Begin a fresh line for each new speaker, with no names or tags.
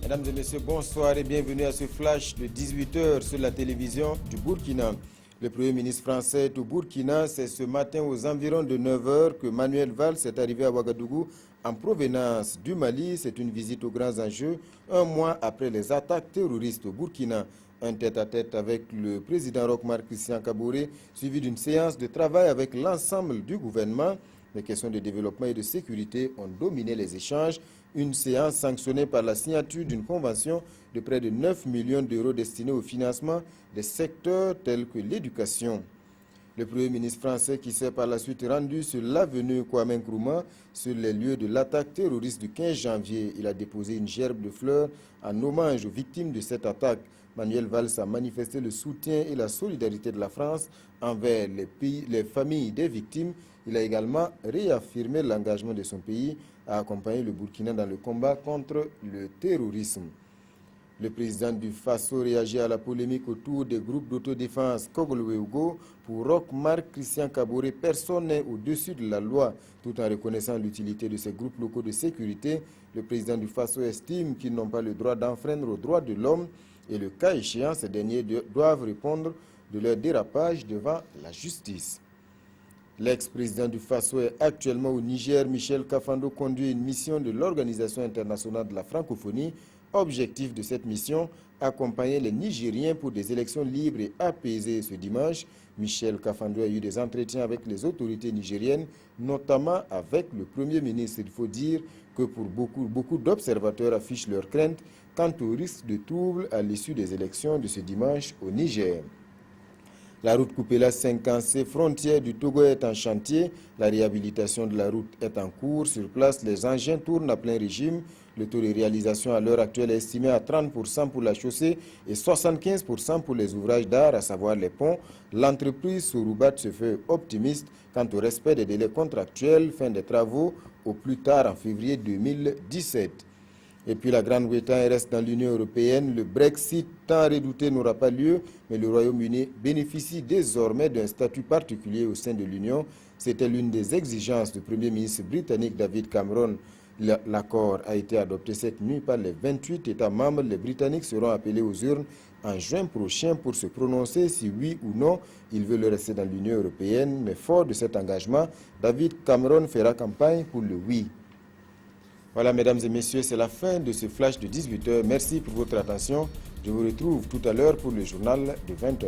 Mesdames et messieurs, bonsoir et bienvenue à ce flash de 18h sur la télévision du Burkina. Le Premier ministre français du Burkina, c'est ce matin aux environs de 9h que Manuel Valls est arrivé à Ouagadougou en provenance du Mali. C'est une visite aux grands enjeux, un mois après les attaques terroristes au Burkina. Un tête-à-tête avec le président Roch-Marc Christian Kaboré, suivi d'une séance de travail avec l'ensemble du gouvernement. Les questions de développement et de sécurité ont dominé les échanges. Une séance sanctionnée par la signature d'une convention de près de 9 millions d'euros destinée au financement des secteurs tels que l'éducation. Le Premier ministre français qui s'est par la suite rendu sur l'avenue Kwame Nkrumah sur les lieux de l'attaque terroriste du 15 janvier. Il a déposé une gerbe de fleurs en hommage aux victimes de cette attaque. Manuel Valls a manifesté le soutien et la solidarité de la France envers les familles des victimes. Il a également réaffirmé l'engagement de son pays à accompagner le Burkina dans le combat contre le terrorisme. Le président du Faso réagit à la polémique autour des groupes d'autodéfense Koglo-Ougo. Pour Roch-Marc Christian Kaboré, personne n'est au-dessus de la loi. Tout en reconnaissant l'utilité de ces groupes locaux de sécurité, le président du Faso estime qu'ils n'ont pas le droit d'enfreindre aux droits de l'homme et le cas échéant, ces derniers doivent répondre de leur dérapage devant la justice. L'ex-président du Faso est actuellement au Niger. Michel Kafando conduit une mission de l'Organisation internationale de la francophonie. Objectif de cette mission, accompagner les Nigériens pour des élections libres et apaisées ce dimanche. Michel Kafando a eu des entretiens avec les autorités nigériennes, notamment avec le Premier ministre. Il faut dire que pour beaucoup d'observateurs affichent leurs craintes quant au risque de troubles à l'issue des élections de ce dimanche au Niger. La route Coupéla 5C, frontière du Togo, est en chantier. La réhabilitation de la route est en cours. Sur place, les engins tournent à plein régime. Le taux de réalisation à l'heure actuelle est estimé à 30% pour la chaussée et 75% pour les ouvrages d'art, à savoir les ponts. L'entreprise Soroubat se fait optimiste quant au respect des délais contractuels. Fin des travaux au plus tard en février 2017. Et puis la Grande-Bretagne reste dans l'Union européenne. Le Brexit tant redouté n'aura pas lieu, mais le Royaume-Uni bénéficie désormais d'un statut particulier au sein de l'Union. C'était l'une des exigences du Premier ministre britannique David Cameron. L'accord a été adopté cette nuit par les 28 États membres. Les Britanniques seront appelés aux urnes en juin prochain pour se prononcer si oui ou non ils veulent rester dans l'Union européenne. Mais fort de cet engagement, David Cameron fera campagne pour le oui. Voilà, mesdames et messieurs, c'est la fin de ce flash de 18h. Merci pour votre attention. Je vous retrouve tout à l'heure pour le journal de 20h.